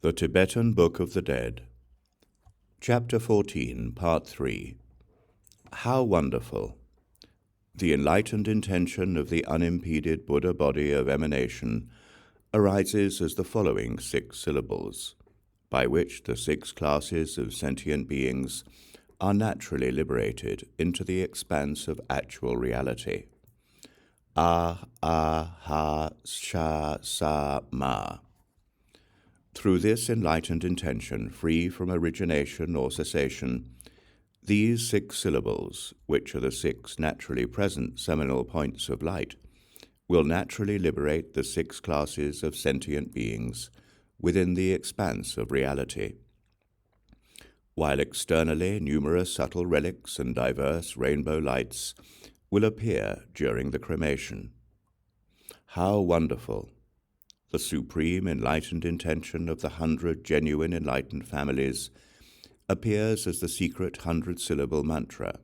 The Tibetan Book of the Dead, Chapter 14, Part 3. How wonderful! The enlightened intention of the unimpeded Buddha body of emanation arises as the following 6 syllables, by which the 6 classes of sentient beings are naturally liberated into the expanse of actual reality. Ah, ah, ha, sha, sa, ma. Through this enlightened intention, free from origination or cessation, these 6 syllables, which are the 6 naturally present seminal points of light, will naturally liberate the 6 classes of sentient beings within the expanse of reality. While externally numerous subtle relics and diverse rainbow lights will appear during the cremation. How wonderful! The supreme enlightened intention of the 100 genuine enlightened families appears as the secret 100-syllable mantra,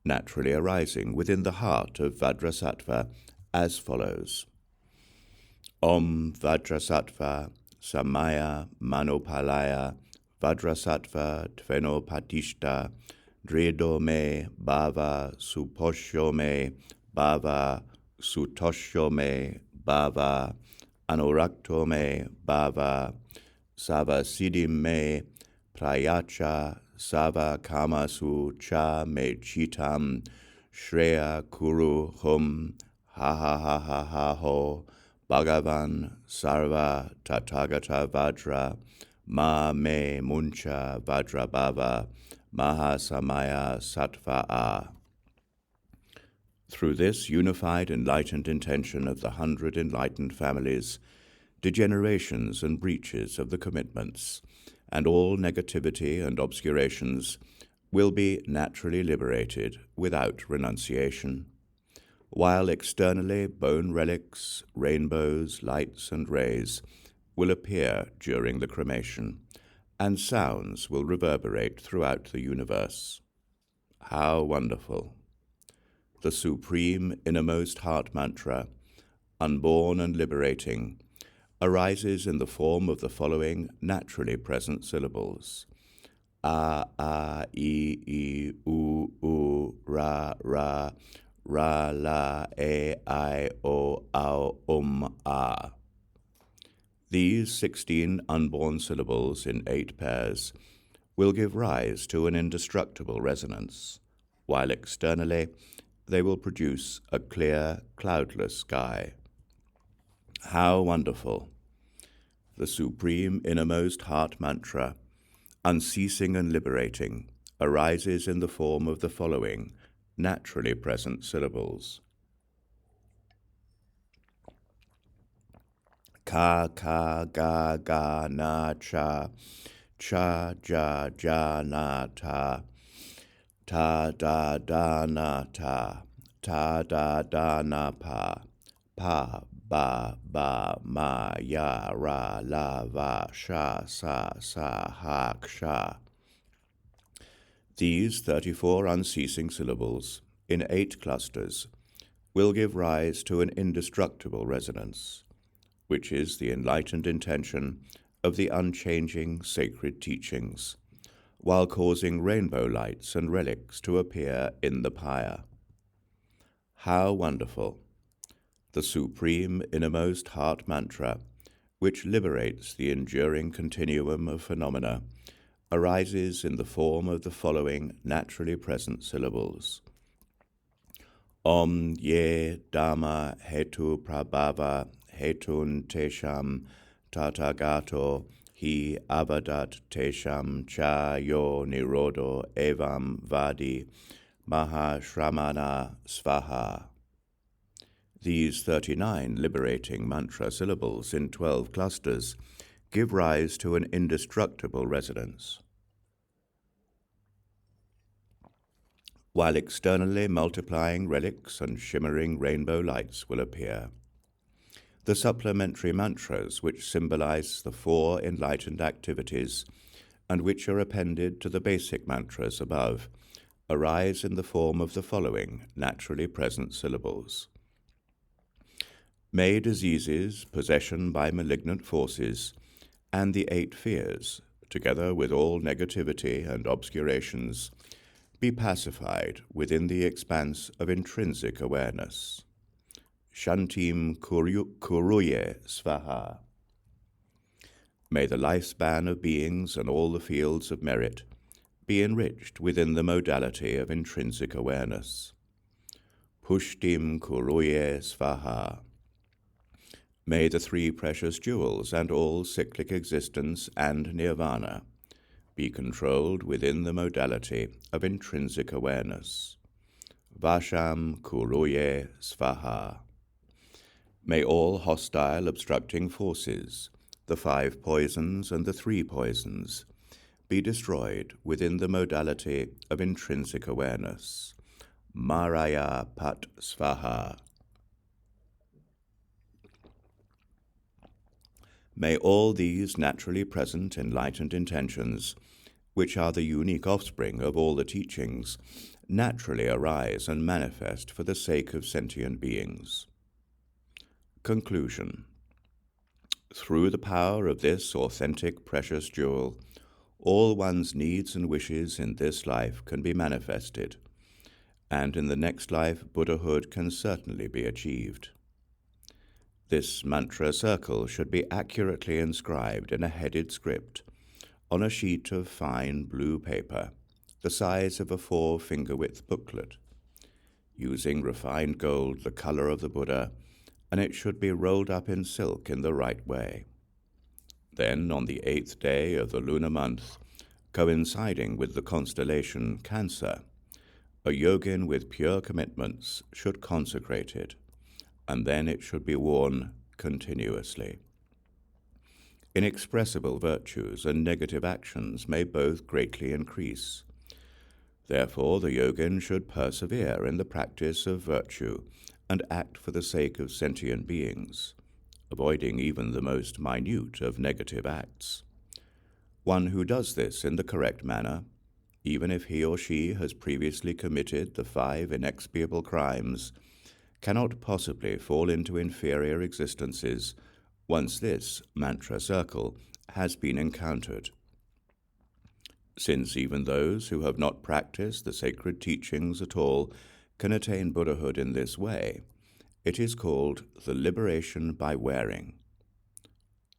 naturally arising within the heart of Vajrasattva as follows. Om Vajrasattva Samaya Manopalaya Vajrasattva Tvenopatishta Dredome Bhava Suposhome Bhava Sutoshome Bhava Anurakto me bhava, sava siddhim me prayacha, sava kamasu cha me chitam, shreya kuru hum, ha ha ha ha ha ho, bhagavan sarva tathagata vajra, ma me muncha vajra bhava, mahasamaya sattva a. Through this unified enlightened intention of the 100 enlightened families, degenerations and breaches of the commitments, and all negativity and obscurations will be naturally liberated without renunciation, while externally bone relics, rainbows, lights, and rays will appear during the cremation, and sounds will reverberate throughout the universe. How wonderful! The supreme innermost heart mantra, unborn and liberating, arises in the form of the following naturally present syllables. A, I, U, ra, ra, ra, la, e, I, o, au, a. These 16 unborn syllables in 8 pairs will give rise to an indestructible resonance, while externally they will produce a clear, cloudless sky. How wonderful! The supreme innermost heart mantra, unceasing and liberating, arises in the form of the following naturally present syllables. Ka, ka, ga, ga, na, cha, cha, ja, ja, na, ta, ta, da, da, na, ta, ta, da, da, na, pa, pa, ba, ba, ma, ya, ra, la, va, sha, sa, ha, ksha. These 34 unceasing syllables, in 8 clusters, will give rise to an indestructible resonance, which is the enlightened intention of the unchanging sacred teachings, while causing rainbow lights and relics to appear in the pyre. How wonderful! The supreme innermost heart mantra, which liberates the enduring continuum of phenomena, arises in the form of the following naturally present syllables. Om ye dhamma hetu prabhava hetun tesham tathagato hi avadat tesham cha yo nirodo evam vadi mahashramana svaha. These 39 liberating mantra syllables in 12 clusters give rise to an indestructible resonance, while externally multiplying relics and shimmering rainbow lights will appear. The supplementary mantras, which symbolize the 4 enlightened activities and which are appended to the basic mantras above, arise in the form of the following naturally present syllables. May diseases, possession by malignant forces, and the 8 fears, together with all negativity and obscurations, be pacified within the expanse of intrinsic awareness. Shantim kuruye svaha. May the lifespan of beings and all the fields of merit be enriched within the modality of intrinsic awareness. Pushtim kuruye svaha. May the 3 precious jewels and all cyclic existence and nirvana be controlled within the modality of intrinsic awareness. Vasham kuruye svaha. May all hostile obstructing forces, the 5 poisons and the 3 poisons, be destroyed within the modality of intrinsic awareness. Maraya pat svaha. May all these naturally present enlightened intentions, which are the unique offspring of all the teachings, naturally arise and manifest for the sake of sentient beings. Conclusion. Through the power of this authentic precious jewel, all one's needs and wishes in this life can be manifested, and in the next life Buddhahood can certainly be achieved. This mantra circle should be accurately inscribed in a headed script on a sheet of fine blue paper, the size of a 4-finger-width booklet, using refined gold the color of the Buddha, and it should be rolled up in silk in the right way. Then, on the 8th day of the lunar month, coinciding with the constellation Cancer, a yogin with pure commitments should consecrate it, and then it should be worn continuously. Inexpressible virtues and negative actions may both greatly increase. Therefore, the yogin should persevere in the practice of virtue and act for the sake of sentient beings, avoiding even the most minute of negative acts. One who does this in the correct manner, even if he or she has previously committed the 5 inexpiable crimes, cannot possibly fall into inferior existences once this mantra circle has been encountered. Since even those who have not practiced the sacred teachings at all can attain Buddhahood in this way, it is called the liberation by wearing.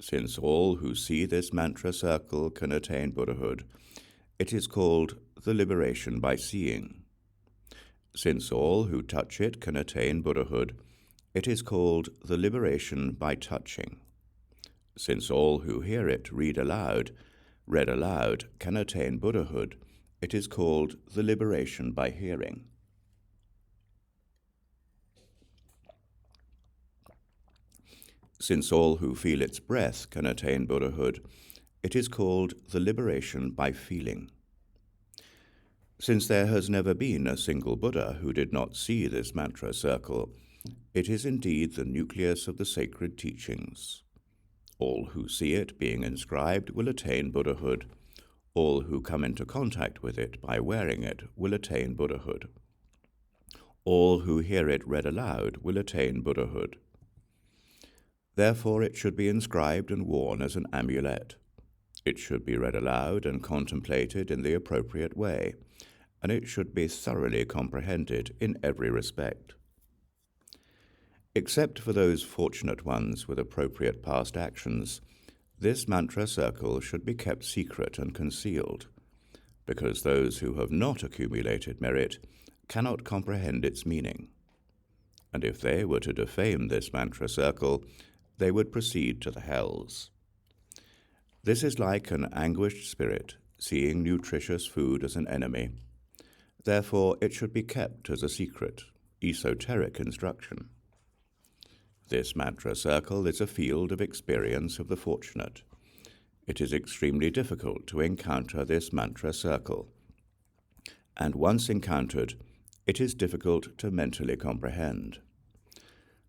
Since all who see this mantra circle can attain Buddhahood, it is called the liberation by seeing. Since all who touch it can attain Buddhahood, it is called the liberation by touching. Since all who hear it read aloud, can attain Buddhahood, it is called the liberation by hearing. Since all who feel its breath can attain Buddhahood, it is called the liberation by feeling. Since there has never been a single Buddha who did not see this mantra circle, it is indeed the nucleus of the sacred teachings. All who see it being inscribed will attain Buddhahood. All who come into contact with it by wearing it will attain Buddhahood. All who hear it read aloud will attain Buddhahood. Therefore it should be inscribed and worn as an amulet. It should be read aloud and contemplated in the appropriate way, and it should be thoroughly comprehended in every respect. Except for those fortunate ones with appropriate past actions, this mantra circle should be kept secret and concealed, because those who have not accumulated merit cannot comprehend its meaning. And if they were to defame this mantra circle, they would proceed to the hells. This is like an anguished spirit seeing nutritious food as an enemy. Therefore, it should be kept as a secret, esoteric instruction. This mantra circle is a field of experience of the fortunate. It is extremely difficult to encounter this mantra circle, and once encountered, it is difficult to mentally comprehend.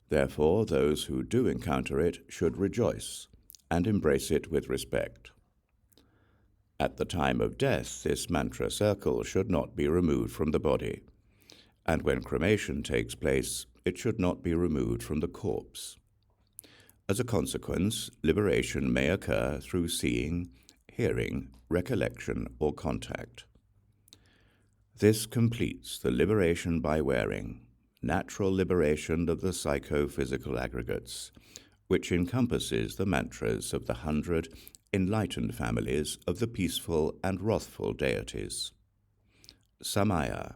Therefore, those who do encounter it should rejoice and embrace it with respect. At the time of death, this mantra circle should not be removed from the body, and when cremation takes place, it should not be removed from the corpse. As a consequence, liberation may occur through seeing, hearing, recollection, or contact. This completes the liberation by wearing, natural liberation of the psychophysical aggregates, which encompasses the mantras of the 100 enlightened families of the peaceful and wrathful deities. Samaya,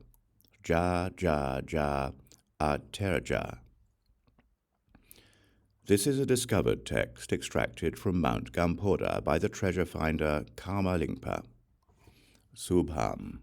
Ja, Ja, Ja, Aterja. This is a discovered text extracted from Mount Gampoda by the treasure finder Karma Lingpa. Subham.